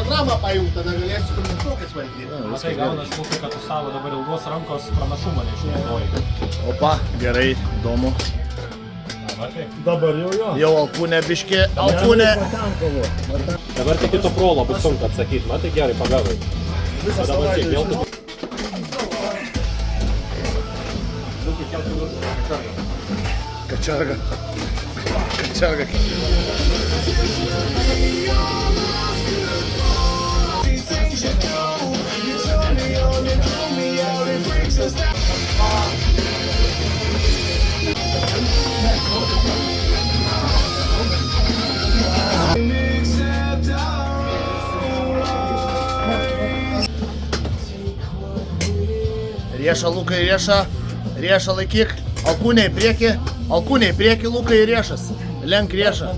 programą pajungt, tada galėsiu instrumentuokas valdyti. Matai, gaunas mūsų, kad tu savo dabar ilgos rankos pranašumą neišnaudoji. Opa, gerai, įdomu. Dabar jau jo. Jau alkūnė biški, alkūnė. Dabar tik kito prolo bus sunku atsakyti, matai, gerai pagavai. Visą savaitę vėl Kačarga. Kačarga. Rieša, Lukai, rieša. Rieša laikyk. Alkūnė į priekį, Lukai, riešas. Lenk riešą.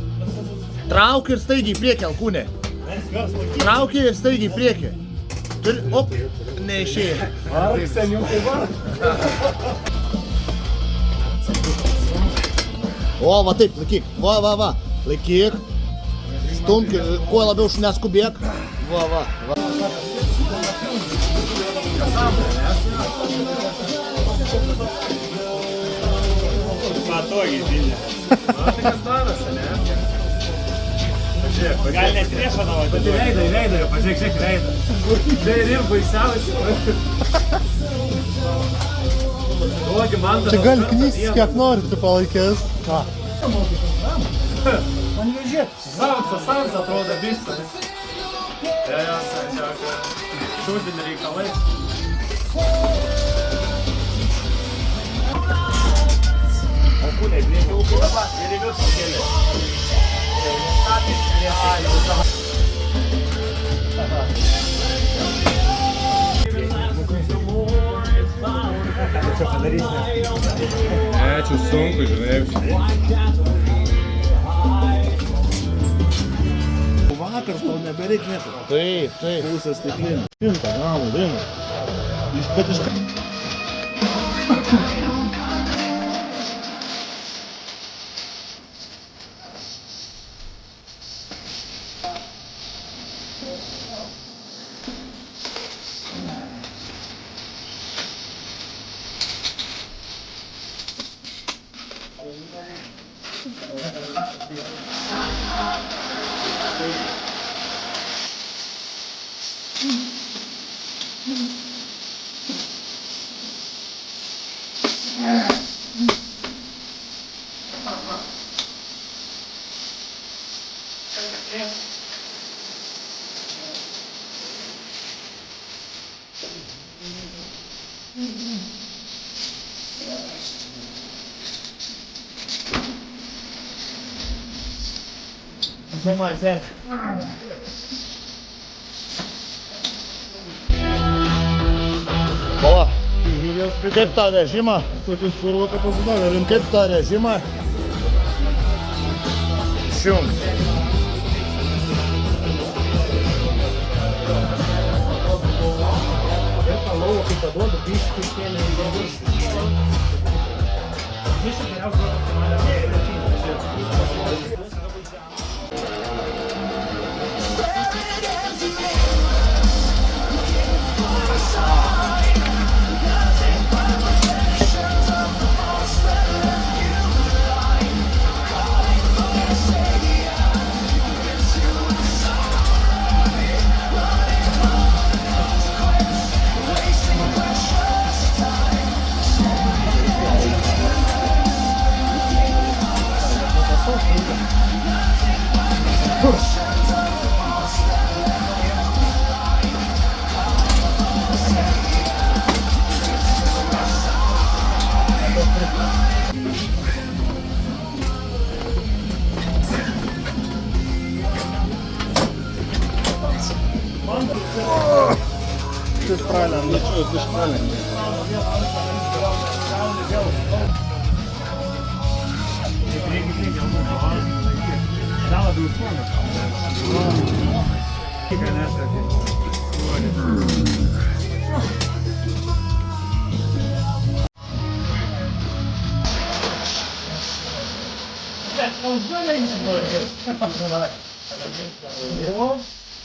Trauk ir staigiai į priekį, alkūnė. Trauk ir staigiai į priekį. Op, neišėjai. Ar seniukai var? O, va taip, laikyk. Va. Laikyk. Stumk ir kuo labiau neskubėk. Va. Patogiai, Vilė. Tai kas darosi, ne? Gal net riešą davai. Veidą, pažiūrėk veidą. Tai ir baisiausia. Duogi man Čia gali knysis kiek nori, tu palaikės. Ką? Man nežiūrėt. Savas atrodo viskas. Čia šūdini reikalai. Alkūnė, priekį ūkį dabar ir į viršų keli. Čia padarysime. Čia sunku, žinai. Vakar tau nebereik nieko. Taip. Pusę stiklinį. 100 gramų vyno. Bet iš... Sumai, sen. Bala, kaip tą režimą? Tokius purvoką pasidarė rimtai. Kaip tą režimą? Šjung. Tą lauvo kaip paduodu, biškį kėlė į galvus. Biškį geriausia Ты правильно, ничего, ты ж правильно.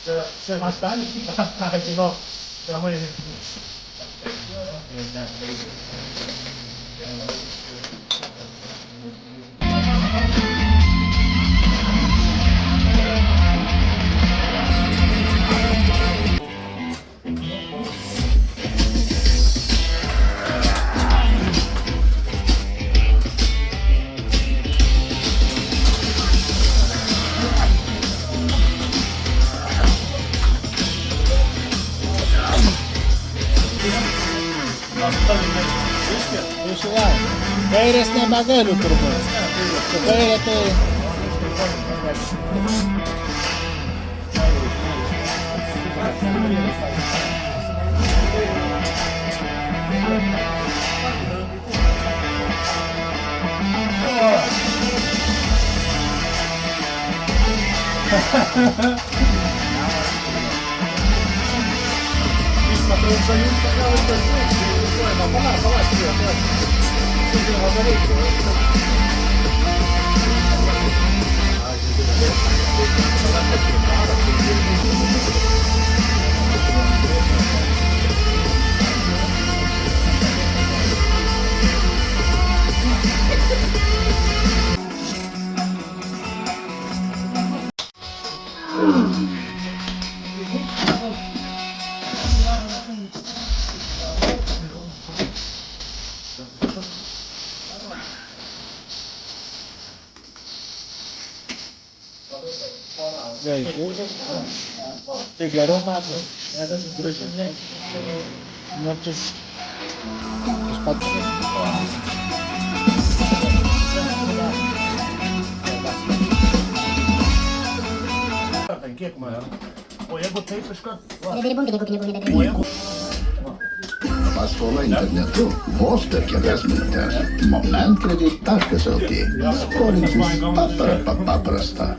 Čia mastelį, žinau, ramai. Išėjau. Kairės nebegaliu turbūt. Su kairė tai... Tai geriau mato. Nu, tai... Aš pats. Kiek man? O jeigu taip iškart... Paskola internetu vos per kelias minutes. Momentkredit.lt. Skolintis paprasta.